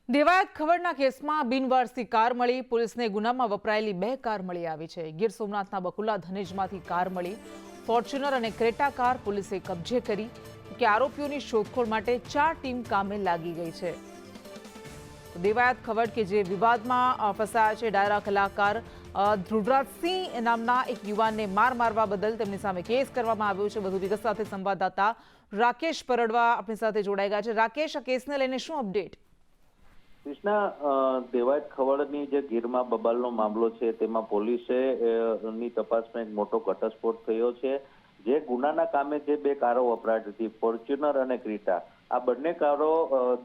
દેવાયત ખવડના કેસમાં બિનવારસી કાર મળી. પોલીસને ગુનામાં વપરાયેલી 2 કાર મળી આવી છે. ગીર સોમનાથના બકુલા ધનેજમાંથી કાર મળી. ફોર્ચ્યુનર અને ક્રેટા કાર પોલીસે કબજે કરી કે આરોપીઓની શોધખોળ માટે 4 ટીમ કામે લાગી ગઈ છે. દેવાયત ખવડ કે જે વિવાદમાં ફસાયા છે, ડાયરા કલાકાર ધ્રુવરાજસિંહ નામના એક યુવાનને મારવા બદલ તેમની સામે કેસ કરવામાં આવ્યો છે. વધુ વિગત સાથે સંવાદદાતા રાકેશ પરડવા આપણી સાથે જોડાઈ ગયા છે. રાકેશ, આ કેસને લઈને શું અપડેટ? કૃષ્ણા, દેવાયત ખવડની જે ગીરમાં બબાલનો મામલો છે તેમાં પોલીસે ની તપાસમાં એક મોટો ઘટસ્ફોટ થયો છે. જે ગુનાના કામે જે 2 કારો વપરાતી હતી, ફોર્ચ્યુનર અને ક્રેટા, આ બંને કારો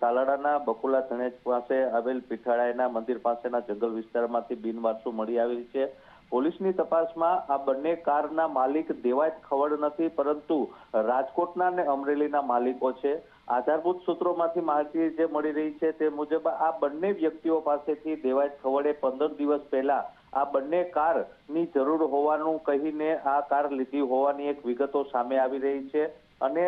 તાલાડાના બકુલા ધનેજ પાસે આવેલ પીઠાળાયના મંદિર પાસેના જંગલ વિસ્તારમાંથી બિનવારસુ મળી આવી છે. પોલીસની તપાસમાં આ બંને કારના માલિક દેવાયત ખવડ નથી, પરંતુ રાજકોટના અને અમરેલીના માલિકો છે. આધારભૂત સૂત્રોમાંથી માહિતી જે મળી રહી છે તે મુજબ આ બંને વ્યક્તિઓ પાસેથી દેવાયત ખવડે 15 દિવસ પહેલા આ બંને કારની જરૂર હોવાનું કહીને આ કાર લીધી હોવાની એક વિગતો સામે આવી રહી છે. અને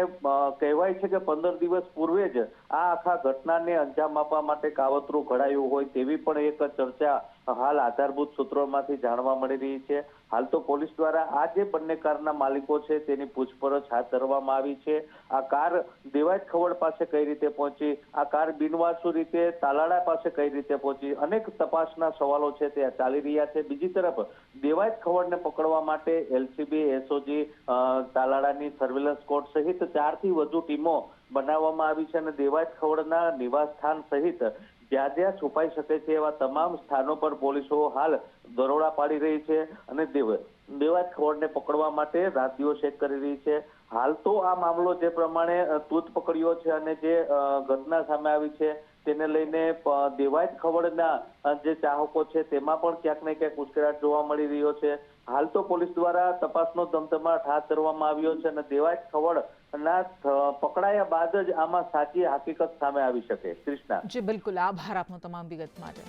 કહેવાય છે કે 15 દિવસ પૂર્વે જ આ આખા ઘટનાને અંજામ આપવા માટે કાવતરું ઘડાયું હોય તેવી પણ એક ચર્ચા હાલ આધારભૂત સૂત્રોમાંથી જાણવા મળી રહી છે. હાલ તો પોલીસ દ્વારા આ જે બંને કારના માલિકો છે તેની પૂછપરછ હાથ ધરવામાં આવી છે. આ કાર દેવાયત ખવડ પાસે કઈ રીતે પહોંચી, આ કાર બિનવારસુ રીતે તાલાડા પાસે કઈ રીતે પહોંચી, અનેક તપાસના સવાલો છે તે ચાલી રહ્યા છે. બીજી તરફ દેવાયત ખવડને પકડવા માટે એલસીબી, એસઓજી, તાલાડાની સર્વેલન્સ સ્ક્વોડ સહિત 4 થી વધુ ટીમો બનાવવામાં આવી છે. અને દેવાયત ખવડના નિવાસ સ્થાન સહિત જ્યાં જ્યાં છુપાઈ શકે છે એવા તમામ સ્થાનો પર પોલીસો હાલ દરોડા પાડી રહી છે અને દેવાયત ખવડને પકડવા માટે રાત દિવસ એક કરી રહી છે. હાલ તો આ મામલો જે પ્રમાણે તૂટ પકડ્યો છે અને જે ઘટના સામે આવી છે તેને લઈને દેવાયત ખવડના જે ચાહકો છે તેમાં પણ ક્યાંક ને ક્યાંક ઉશ્કેરાટ જોવા મળી રહ્યો છે. હાલ તો પોલીસ દ્વારા તપાસનો ધમધમાટ હાથ ધરવામાં આવ્યો છે અને દેવાયત ખવડના પકડાયા બાદ જ આમાં સાચી હકીકત સામે આવી શકે. કૃષ્ણા. જી બિલકુલ, આભાર આપનો તમામ વિગત માટે.